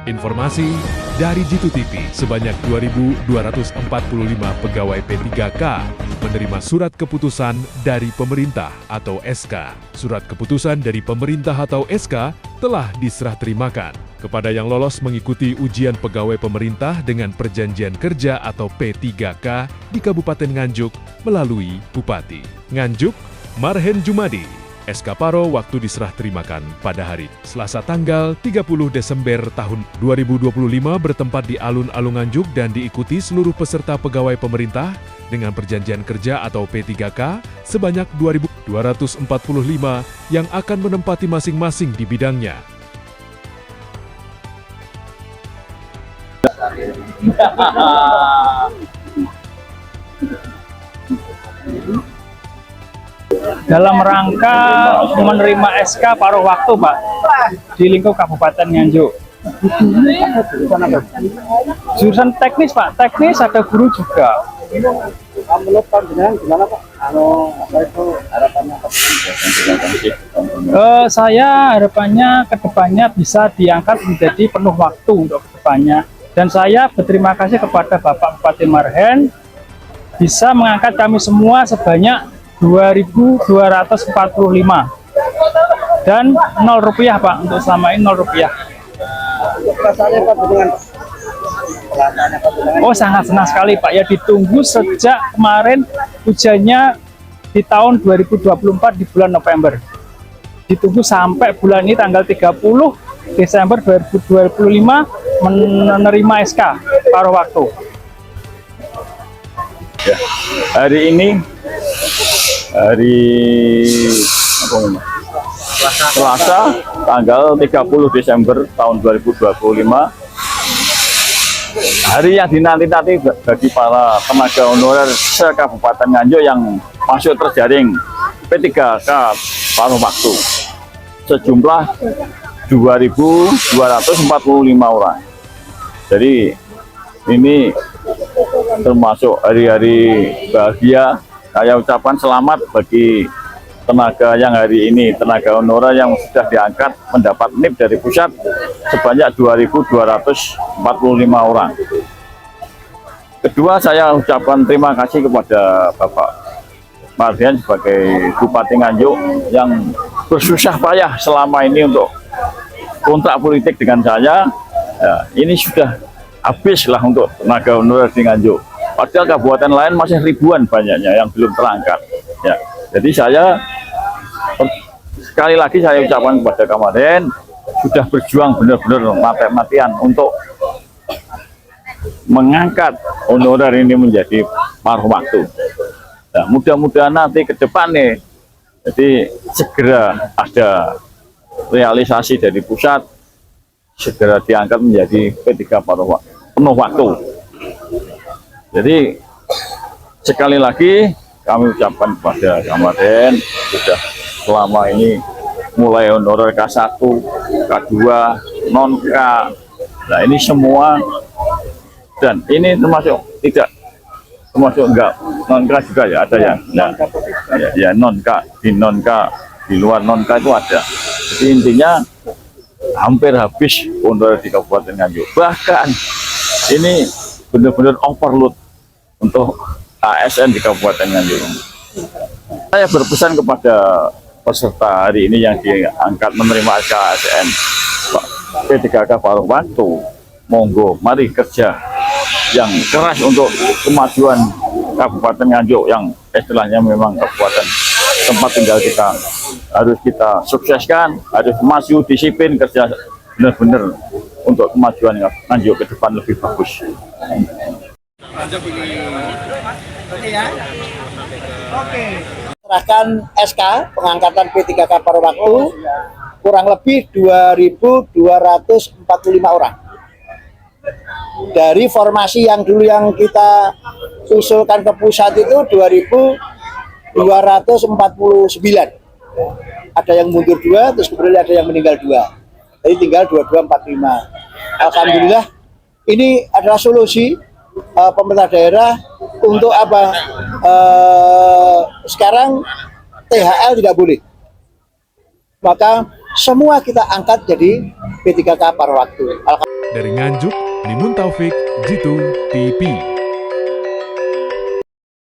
Informasi dari Jitu TV, sebanyak 2.245 pegawai P3K menerima surat keputusan dari pemerintah atau SK. Surat keputusan dari pemerintah atau SK telah diserah terimakan kepada yang lolos mengikuti ujian pegawai pemerintah dengan perjanjian kerja atau P3K di Kabupaten Nganjuk melalui Bupati Nganjuk, Marhen Jumadi. SK Paro waktu diserah terimakan pada hari Selasa tanggal 30 Desember tahun 2025 bertempat di Alun-Alun Nganjuk dan diikuti seluruh peserta pegawai pemerintah dengan perjanjian kerja atau P3K sebanyak 2.245 yang akan menempati masing-masing di bidangnya. Dalam rangka menerima SK paruh waktu, Pak, di lingkup Kabupaten Nganjuk. Jurusan teknis, Pak. Teknis, ada guru juga. Menurut panjenengan gimana, Pak? Apa itu harapannya? Saya harapannya kedepannya bisa diangkat menjadi penuh waktu untuk kedepannya. Dan saya berterima kasih kepada Bapak Bupati Marhen bisa mengangkat kami semua sebanyak 2.245 dan 0 rupiah, Pak, untuk selama ini 0 rupiah. Perasaannya Pak dengan Oh, sangat senang sekali, Pak, ya, ditunggu sejak kemarin ujiannya di tahun 2024 di bulan November, ditunggu sampai bulan ini tanggal 30 Desember 2025 menerima SK paruh waktu. Ya, hari ini Selasa tanggal 30 Desember tahun 2025, hari yang dinanti-nanti bagi para tenaga honorer se-Kabupaten Nganjuk yang masuk terjaring P3K paruh waktu sejumlah 2.245 orang. Jadi ini termasuk hari-hari bahagia. Saya ucapkan selamat bagi tenaga yang hari ini, tenaga honorer yang sudah diangkat mendapat NIP dari pusat sebanyak 2.245 orang. Kedua, saya ucapkan terima kasih kepada Bapak Marhen sebagai Bupati Nganjuk yang bersusah payah selama ini untuk kontrak politik dengan saya. Ya, ini sudah habis lah untuk tenaga honorer di Nganjuk. Padahal kabupaten lain masih ribuan banyaknya yang belum terangkat. Ya, jadi saya sekali lagi saya ucapkan kepada Kamarhen sudah berjuang benar-benar mati-matian untuk mengangkat honorer ini menjadi paruh waktu. Nah, mudah-mudahan nanti ke depan nih, jadi segera ada realisasi dari pusat, segera diangkat menjadi P3K penuh waktu. Jadi sekali lagi kami ucapkan kepada Kamarhen sudah selama ini mulai honorer K1, K2, non-K. Nah, ini semua, dan ini termasuk enggak non-K juga ya, ada yang nah, ya non-K, di luar non-K itu ada. Jadi intinya hampir habis honorer di Kabupaten Nganjuk. Bahkan ini benar-benar overload untuk ASN di Kabupaten Nganjuk. Saya berpesan kepada peserta hari ini yang diangkat menerima SK ASN P3K paruh waktu, monggo mari kerja yang keras untuk kemajuan Kabupaten Nganjuk yang istilahnya memang kabupaten tempat tinggal kita. Harus kita sukseskan, harus maju, disiplin, kerja benar-benar untuk kemajuan Nganjuk ke depan lebih bagus. serahkan SK pengangkatan P3K paruh waktu kurang lebih 2.245 orang. Dari formasi yang dulu yang kita usulkan ke pusat itu 2.249. Ada yang mundur 2, terus kemudian ada yang meninggal 2. Jadi tinggal 2245. Alhamdulillah ini adalah solusi pemerintah daerah untuk apa? Sekarang THL tidak boleh. Maka semua kita angkat jadi P3K paruh waktu. Dari Nganjuk, Mimun Taufik, Jitu TV.